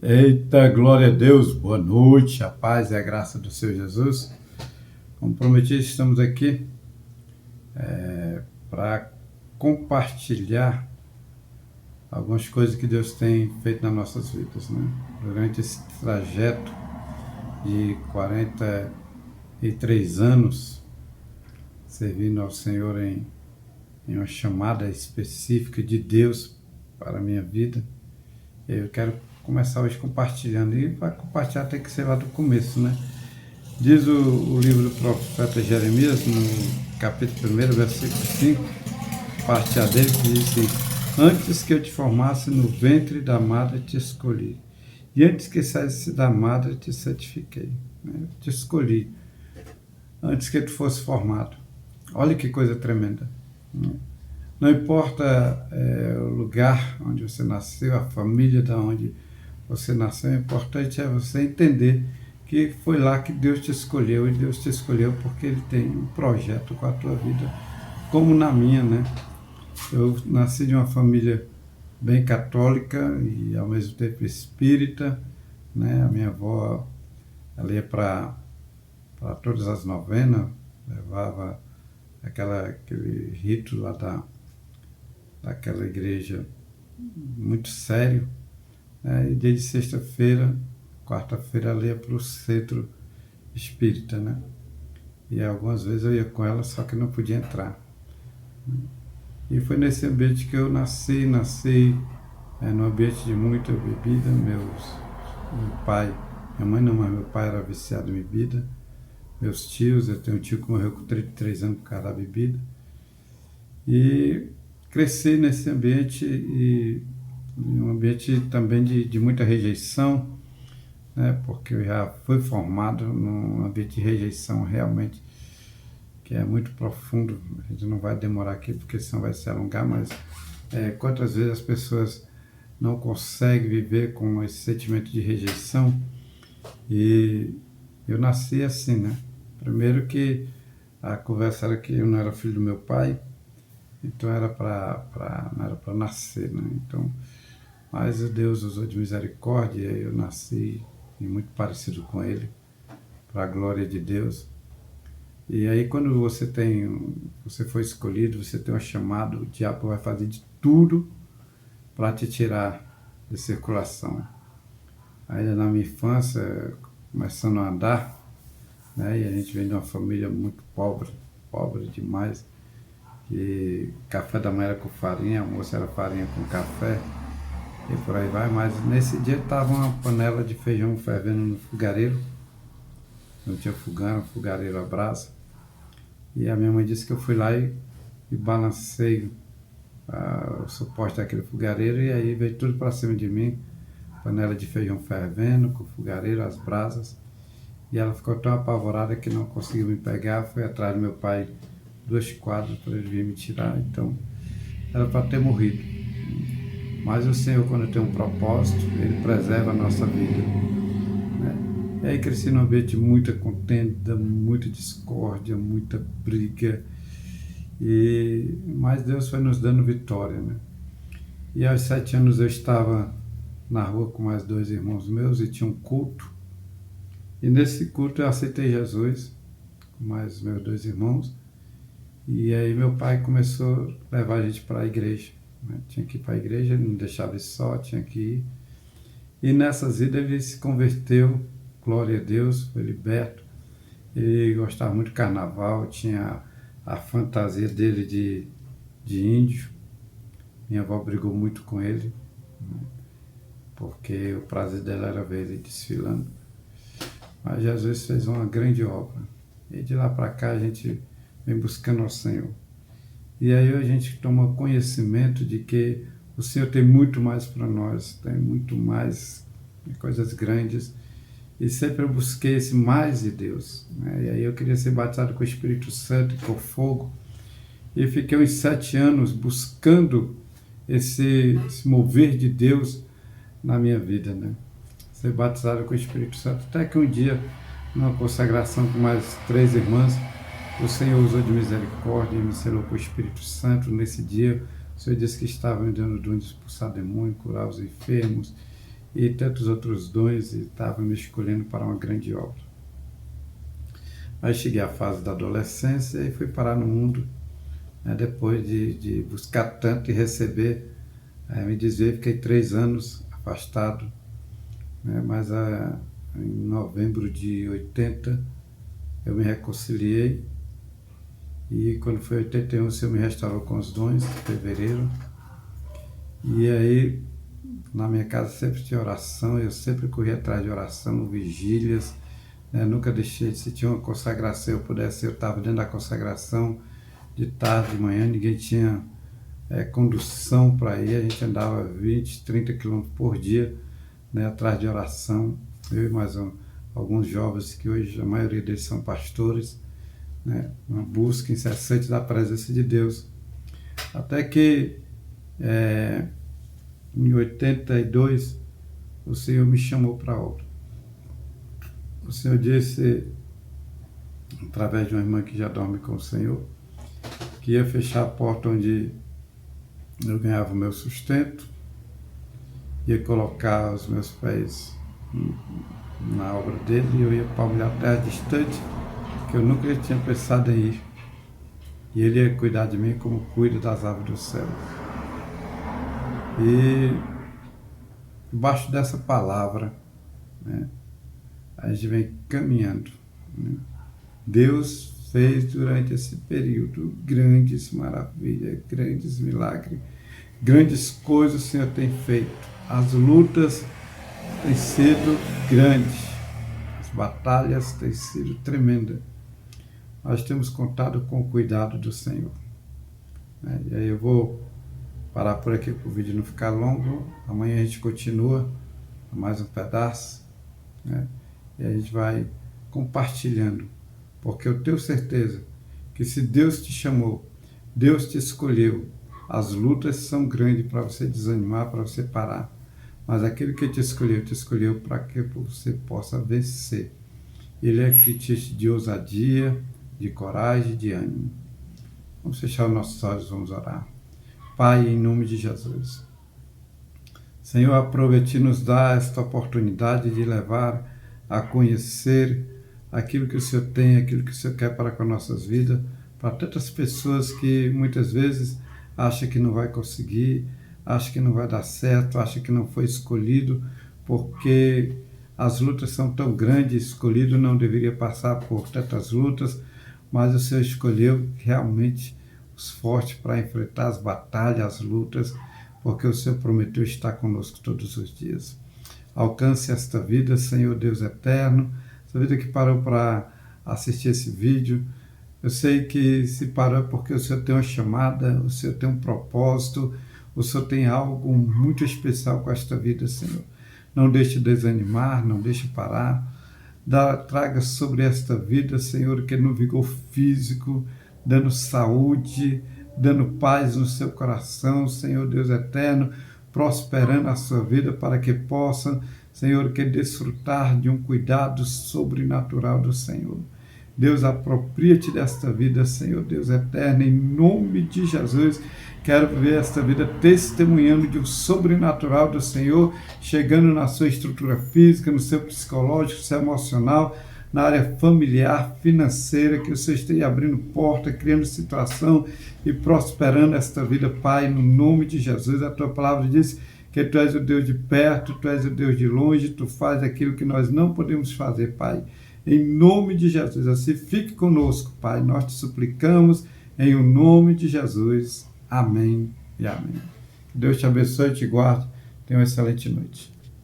Eita, glória a Deus, boa noite, a paz e a graça do Senhor Jesus. Como prometi, estamos aqui para compartilhar algumas coisas que Deus tem feito nas nossas vidas, né? Durante esse trajeto de 43 anos, servindo ao Senhor em uma chamada específica de Deus para a minha vida. Eu quero começar hoje compartilhando, e para compartilhar tem que ser lá do começo, né? Diz o livro do profeta Jeremias, no capítulo 1, versículo 5, parte A dele, que diz assim: antes que eu te formasse no ventre da madre te escolhi, e antes que saísse da madre te certifiquei, né? Eu te escolhi antes que tu fosse formado. Olha que coisa tremenda, né? Não importa o lugar onde você nasceu, a família da onde você nasceu, o importante é você entender que foi lá que Deus te escolheu, e Deus te escolheu porque Ele tem um projeto com a tua vida, como na minha, né? Eu nasci de uma família bem católica e ao mesmo tempo espírita, né? A minha avó, ela ia para todas as novenas, levava aquele rito lá daquela igreja muito sério, né? E desde sexta-feira, quarta-feira, ela ia para o centro espírita, né? E algumas vezes eu ia com ela, só que não podia entrar. E foi nesse ambiente que eu nasci num ambiente de muita bebida. Meu pai, minha mãe não, mas meu pai era viciado em bebida. Meus tios, eu tenho um tio que morreu com 33 anos por causa da bebida. E cresci nesse ambiente, e um ambiente também de muita rejeição, né? Porque eu já fui formado num ambiente de rejeição realmente, que é muito profundo. A gente não vai demorar aqui, porque senão vai se alongar, mas quantas vezes as pessoas não conseguem viver com esse sentimento de rejeição. E eu nasci assim, né? Primeiro que a conversa era que eu não era filho do meu pai, então não era para nascer, né? Então, mas Deus usou de misericórdia, e eu nasci muito parecido com Ele, para a glória de Deus. E aí quando você foi escolhido, você tem um chamado, o diabo vai fazer de tudo para te tirar de circulação. Ainda na minha infância, começando a andar, né? E a gente vem de uma família muito pobre demais, que café da manhã era com farinha, almoço era farinha com café, e por aí vai. Mas nesse dia estava uma panela de feijão fervendo no fogareiro, não tinha fogão, era um fogareiro a brasa, e a minha mãe disse que eu fui lá e balancei o suporte daquele fogareiro, e aí veio tudo para cima de mim, panela de feijão fervendo, com o fogareiro, as brasas, e ela ficou tão apavorada que não conseguiu me pegar, foi atrás do meu pai 2 quadras para ele vir me tirar. Então era para ter morrido, mas o Senhor, quando tem um propósito, Ele preserva a nossa vida, né? E aí cresci num ambiente de muita contenda, muita discórdia, muita briga, mas Deus foi nos dando vitória, né? E aos 7 anos eu estava na rua com mais 2 irmãos meus, e tinha um culto, e nesse culto eu aceitei Jesus com mais meus 2 irmãos. E aí meu pai começou a levar a gente para a igreja, né? Tinha que ir para a igreja, ele não deixava ir só, tinha que ir. E nessas idas ele se converteu, glória a Deus, foi liberto. Ele gostava muito de carnaval, tinha a fantasia dele de índio. Minha avó brigou muito com ele, né? Porque o prazer dela era ver ele desfilando. Mas Jesus fez uma grande obra, e de lá para cá a gente vem buscando ao Senhor. E aí a gente toma conhecimento de que o Senhor tem muito mais para nós, tem muito mais, coisas grandes, e sempre eu busquei esse mais de Deus, né? E aí eu queria ser batizado com o Espírito Santo e com fogo, e fiquei uns 7 anos buscando esse mover de Deus na minha vida, né? Ser batizado com o Espírito Santo, até que um dia, numa consagração com mais 3 irmãs, o Senhor usou de misericórdia e me selou com o Espírito Santo. Nesse dia, o Senhor disse que estava me dando dom de expulsar demônio, curar os enfermos, e tantos outros dons, e estava me escolhendo para uma grande obra. Aí cheguei à fase da adolescência e fui parar no mundo, né, depois de buscar tanto e receber. Me desviei, fiquei 3 anos afastado, né, mas em novembro de 80 eu me reconciliei, e quando foi 81 o Senhor me restaurou com os dons, em fevereiro. E aí na minha casa sempre tinha oração, eu sempre corri atrás de oração, vigílias, né? Nunca deixei, se tinha uma consagração eu pudesse, eu estava dentro da consagração, de tarde, de manhã, ninguém tinha condução para ir, a gente andava 20, 30 quilômetros por dia, né, atrás de oração, eu e mais alguns jovens que hoje a maioria deles são pastores, né, uma busca incessante da presença de Deus, até que em 82 o Senhor me chamou para a obra. O Senhor disse, através de uma irmã que já dorme com o Senhor, que ia fechar a porta onde eu ganhava o meu sustento, ia colocar os meus pés na obra dele, e eu ia para uma terra distante, que eu nunca tinha pensado em ir. E ele ia cuidar de mim como cuida das aves do céu. E debaixo dessa palavra, né, a gente vem caminhando, né? Deus fez durante esse período grandes maravilhas, grandes milagres, grandes coisas o Senhor tem feito. As lutas têm sido grandes, as batalhas têm sido tremendas. Nós temos contado com o cuidado do Senhor, né? E aí eu vou parar por aqui para o vídeo não ficar longo. Amanhã a gente continua mais um pedaço, né? E a gente vai compartilhando, porque eu tenho certeza que se Deus te chamou, Deus te escolheu, as lutas são grandes para você desanimar, para você parar, mas aquele que te escolheu para que você possa vencer. Ele é que te enche de ousadia, de coragem, de ânimo. Vamos fechar os nossos olhos, vamos orar. Pai, em nome de Jesus, Senhor, aproveite e nos dá esta oportunidade de levar a conhecer aquilo que o Senhor tem, aquilo que o Senhor quer para com as nossas vidas, para tantas pessoas que muitas vezes acham que não vai conseguir, acham que não vai dar certo, acham que não foi escolhido, porque as lutas são tão grandes, escolhido não deveria passar por tantas lutas, mas o Senhor escolheu realmente os fortes para enfrentar as batalhas, as lutas, porque o Senhor prometeu estar conosco todos os dias. Alcance esta vida, Senhor Deus eterno, essa vida que parou para assistir esse vídeo. Eu sei que se parou porque o Senhor tem uma chamada, o Senhor tem um propósito, o Senhor tem algo muito especial com esta vida, Senhor. Não deixe desanimar, não deixe parar. Traga sobre esta vida, Senhor, que no vigor físico, dando saúde, dando paz no seu coração, Senhor Deus eterno, prosperando a sua vida para que possa, Senhor, que desfrutar de um cuidado sobrenatural do Senhor. Deus, apropria-te desta vida, Senhor Deus eterno, em nome de Jesus. Quero ver esta vida testemunhando de um sobrenatural do Senhor, chegando na sua estrutura física, no seu psicológico, no seu emocional, na área familiar, financeira, que o Senhor esteja abrindo porta, criando situação e prosperando esta vida, Pai, no nome de Jesus. A tua palavra diz que tu és o Deus de perto, tu és o Deus de longe, tu fazes aquilo que nós não podemos fazer, Pai. Em nome de Jesus, assim fique conosco, Pai. Nós te suplicamos em o nome de Jesus. Amém e amém. Que Deus te abençoe e te guarde. Tenha uma excelente noite.